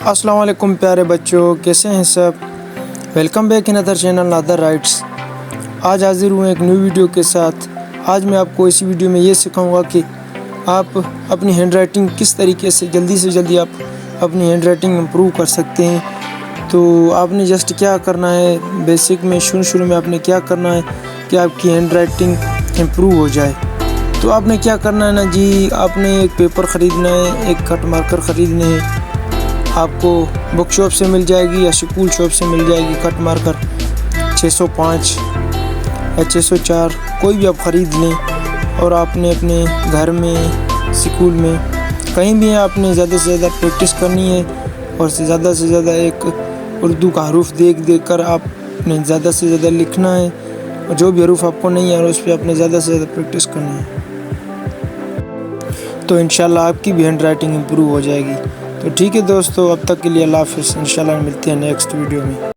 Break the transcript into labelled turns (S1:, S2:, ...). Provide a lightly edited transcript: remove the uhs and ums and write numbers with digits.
S1: السلام علیکم پیارے بچوں، کیسے ہیں سب؟ Welcome back in other channel Nadir writes. آج حاضر ہوئے ایک نیو ویڈیو کے ساتھ۔ آج میں آپ کو اسی ویڈیو میں یہ سکھاؤں گا کہ آپ اپنی ہینڈ رائٹنگ کس طریقے سے جلدی آپ اپنی ہینڈ رائٹنگ امپروو کر سکتے ہیں۔ تو آپ نے جسٹ کیا کرنا ہے، بیسک میں شروع میں آپ نے کیا کرنا ہے کہ آپ کی ہینڈ رائٹنگ امپروو ہو جائے۔ تو آپ نے کیا کرنا ہے نا جی، آپ نے ایک پیپر خریدنا ہے، ایک کٹ مارکر خریدنے ہیں۔ آپ کو بک شاپ سے مل جائے گی یا اسکول شاپ سے مل جائے گی کٹ مارکر 605 یا 604، کوئی بھی آپ خرید لیں۔ اور آپ نے اپنے گھر میں، اسکول میں، کہیں بھی آپ نے زیادہ سے زیادہ پریکٹس کرنی ہے، اور زیادہ سے زیادہ ایک اردو کا حروف دیکھ کر آپ نے زیادہ سے زیادہ لکھنا ہے، اور جو بھی حروف آپ کو نہیں آ رہا اس پہ آپ نے زیادہ سے زیادہ پریکٹس کرنی ہے۔ تو انشاءاللہ آپ کی بھی ہینڈ رائٹنگ امپروو ہو جائے گی۔ تو ٹھیک ہے دوستو، اب تک کے لیے اللہ حافظ۔ انشاءاللہ ملتے ہیں نیکسٹ ویڈیو میں۔